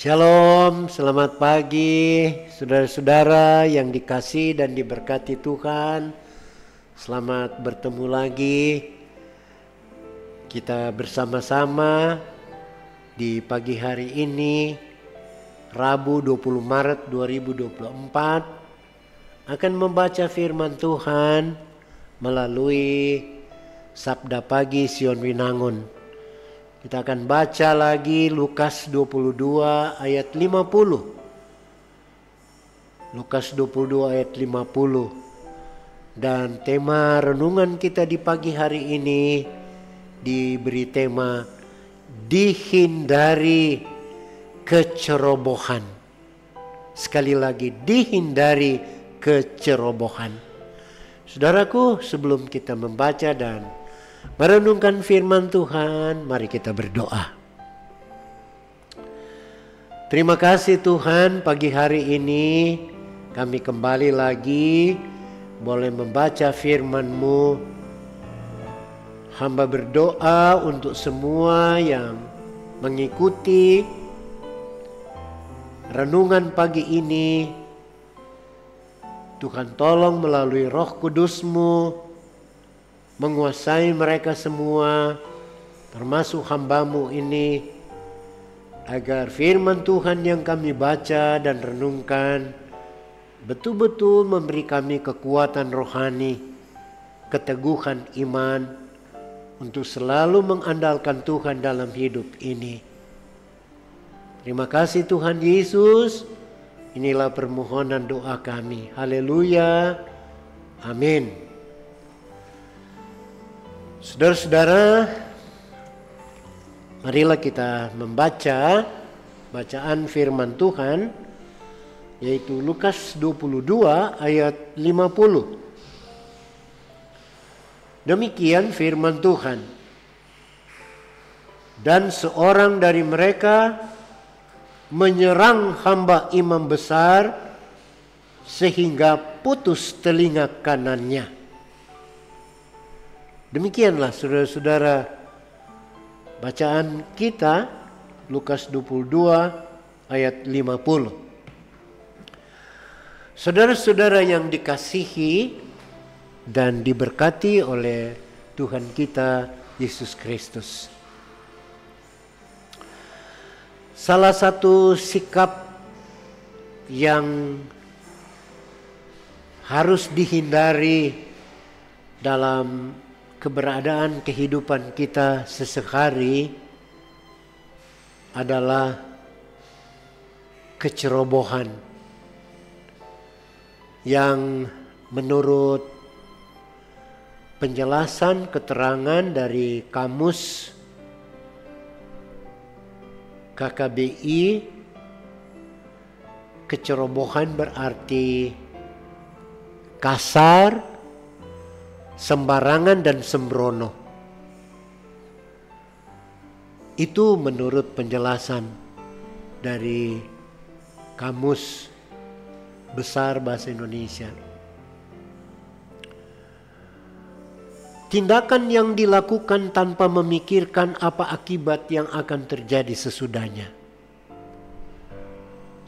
Shalom, selamat pagi saudara-saudara yang dikasihi dan diberkati Tuhan. Selamat bertemu lagi. Kita bersama-sama di pagi hari ini, Rabu 20 Maret 2024, akan membaca firman Tuhan melalui Sabda Pagi Sion Winangun. Kita akan baca lagi Lukas 22 ayat 50. Lukas 22 ayat 50. Dan tema renungan kita di pagi hari ini diberi tema dihindari kecerobohan. Sekali lagi, dihindari kecerobohan. Saudaraku, sebelum kita membaca dan merenungkan firman Tuhan, mari kita berdoa. Terima kasih Tuhan, pagi hari ini kami kembali lagi boleh membaca firman-Mu. Hamba berdoa untuk semua yang mengikuti renungan pagi ini. Tuhan tolong melalui Roh Kudus-Mu menguasai mereka semua, termasuk hamba-Mu ini, agar firman Tuhan yang kami baca dan renungkan betul-betul memberi kami kekuatan rohani, keteguhan iman untuk selalu mengandalkan Tuhan dalam hidup ini. Terima kasih Tuhan Yesus. Inilah permohonan doa kami. Haleluya. Amin. Saudara-saudara, marilah kita membaca bacaan firman Tuhan, yaitu Lukas 22 ayat 50. Demikian firman Tuhan. Dan seorang dari mereka menyerang hamba imam besar sehingga putus telinga kanannya. Demikianlah saudara-saudara bacaan kita Lukas 22 ayat 50. Saudara-saudara yang dikasihi dan diberkati oleh Tuhan kita Yesus Kristus. Salah satu sikap yang harus dihindari dalam keberadaan kehidupan kita sehari-hari adalah kecerobohan yang menurut penjelasan keterangan dari kamus KKBI, kecerobohan berarti kasar, sembarangan dan sembrono. Itu menurut penjelasan dari Kamus Besar Bahasa Indonesia. Tindakan yang dilakukan tanpa memikirkan apa akibat yang akan terjadi sesudahnya.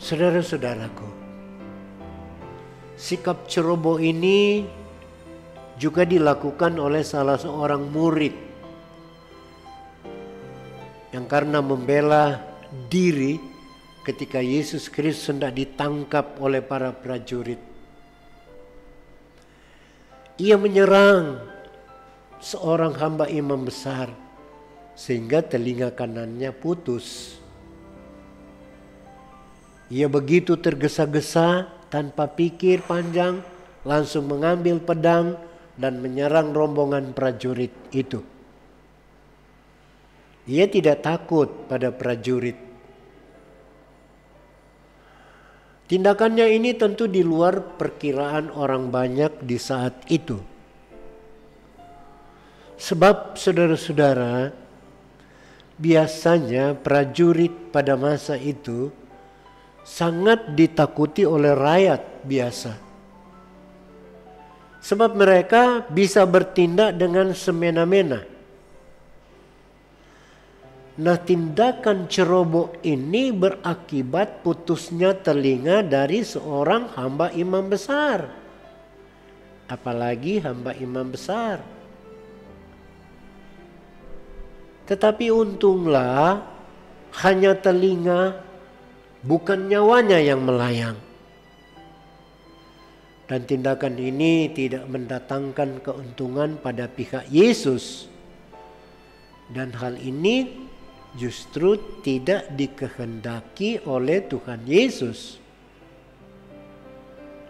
Saudara-saudaraku, sikap ceroboh ini juga dilakukan oleh salah seorang murid yang karena membela diri ketika Yesus Kristus hendak ditangkap oleh para prajurit, ia menyerang seorang hamba imam besar sehingga telinga kanannya putus. Ia begitu tergesa-gesa tanpa pikir panjang langsung mengambil pedang dan menyerang rombongan prajurit itu. Ia tidak takut pada prajurit. Tindakannya ini tentu di luar perkiraan orang banyak di saat itu. Sebab saudara-saudara, biasanya prajurit pada masa itu sangat ditakuti oleh rakyat biasa. Sebab mereka bisa bertindak dengan semena-mena. Nah, tindakan ceroboh ini berakibat putusnya telinga dari seorang hamba imam besar. Apalagi hamba imam besar. Tetapi untunglah hanya telinga, bukan nyawanya yang melayang. Dan tindakan ini tidak mendatangkan keuntungan pada pihak Yesus. Dan hal ini justru tidak dikehendaki oleh Tuhan Yesus.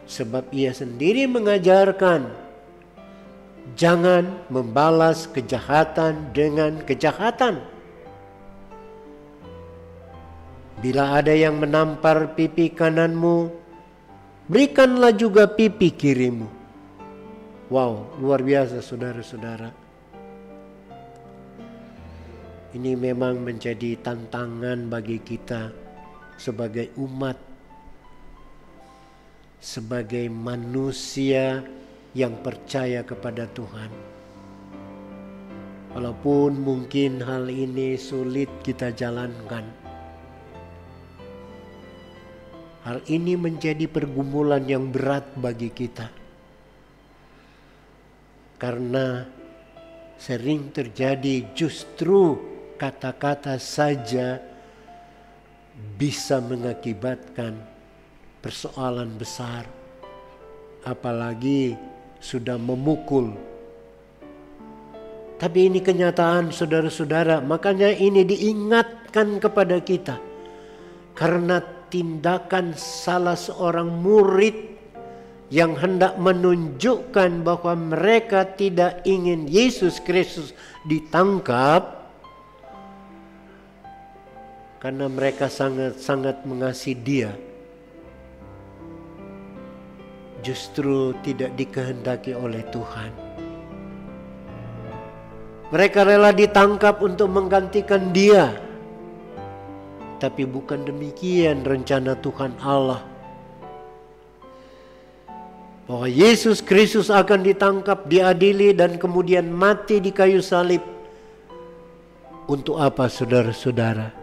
Sebab ia sendiri mengajarkan, jangan membalas kejahatan dengan kejahatan. Bila ada yang menampar pipi kananmu, berikanlah juga pipi kirimu. Wow, luar biasa saudara-saudara. Ini memang menjadi tantangan bagi kita sebagai umat, sebagai manusia yang percaya kepada Tuhan. Walaupun mungkin hal ini sulit kita jalankan. Hal ini menjadi pergumulan yang berat bagi kita. Karena sering terjadi justru kata-kata saja bisa mengakibatkan persoalan besar. Apalagi sudah memukul. Tapi ini kenyataan saudara-saudara. Makanya ini diingatkan kepada kita. Karena tindakan salah seorang murid yang hendak menunjukkan bahwa mereka tidak ingin Yesus Kristus ditangkap. Karena mereka sangat-sangat mengasihi Dia. Justru tidak dikehendaki oleh Tuhan. Mereka rela ditangkap untuk menggantikan Dia. Tapi bukan demikian rencana Tuhan Allah. Bahwa Yesus Kristus akan ditangkap, diadili, dan kemudian mati di kayu salib. Untuk apa saudara-saudara?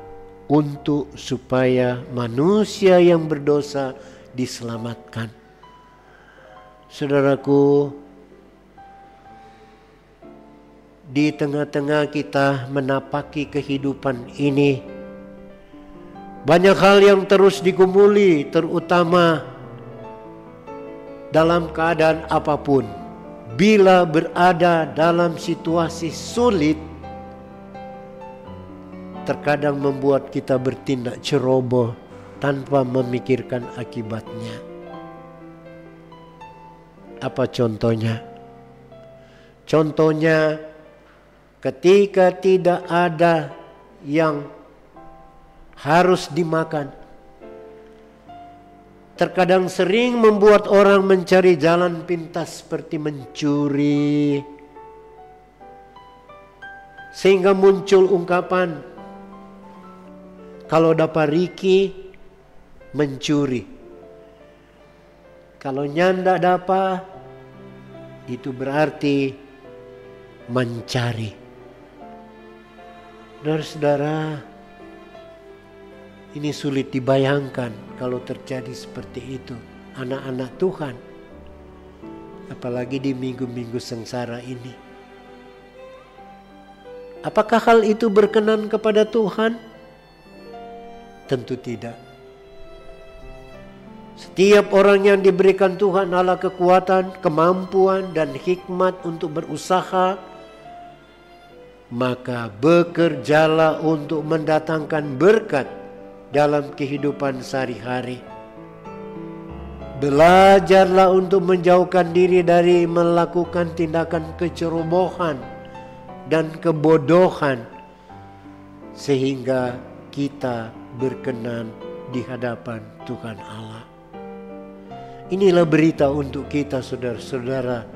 Untuk supaya manusia yang berdosa diselamatkan. Saudaraku, di tengah-tengah kita menapaki kehidupan ini, banyak hal yang terus digumuli, terutama dalam keadaan apapun. Bila berada dalam situasi sulit, terkadang membuat kita bertindak ceroboh tanpa memikirkan akibatnya. Apa contohnya? Contohnya ketika tidak ada yang harus dimakan, terkadang sering membuat orang mencari jalan pintas seperti mencuri. Sehingga muncul ungkapan, kalau dapat riki, mencuri. Kalau nyanda dapat, itu berarti mencari. Saudara-saudara, ini sulit dibayangkan kalau terjadi seperti itu. Anak-anak Tuhan, apalagi di minggu-minggu sengsara ini. Apakah hal itu berkenan kepada Tuhan? Tentu tidak. Setiap orang yang diberikan Tuhan Allah kekuatan, kemampuan, dan hikmat untuk berusaha, maka bekerjalah untuk mendatangkan berkat dalam kehidupan sehari-hari. Belajarlah untuk menjauhkan diri dari melakukan tindakan kecerobohan dan kebodohan, sehingga kita berkenan di hadapan Tuhan Allah. Inilah berita untuk kita saudara-saudara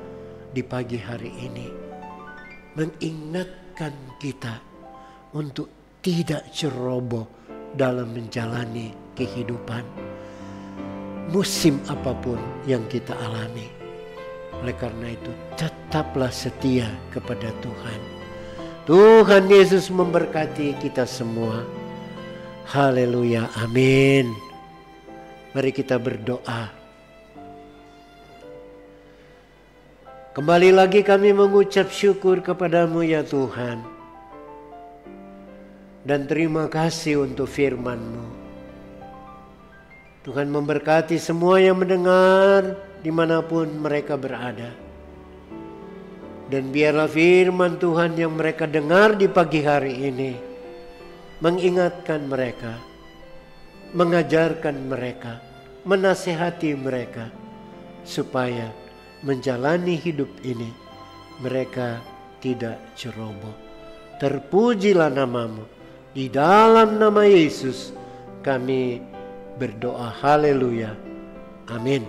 di pagi hari ini. Mengingatkan kita untuk tidak ceroboh dalam menjalani kehidupan. Musim apapun yang kita alami. Oleh karena itu tetaplah setia kepada Tuhan. Tuhan Yesus memberkati kita semua. Haleluya, amin. Mari kita berdoa. Kembali lagi kami mengucap syukur kepadamu ya Tuhan. Dan terima kasih untuk firman-Mu. Tuhan memberkati semua yang mendengar dimanapun mereka berada. Dan biarlah firman Tuhan yang mereka dengar di pagi hari ini mengingatkan mereka, mengajarkan mereka, menasihati mereka supaya menjalani hidup ini mereka tidak ceroboh. Terpujilah nama-Mu. Di dalam nama Yesus kami berdoa. Haleluya. Amin.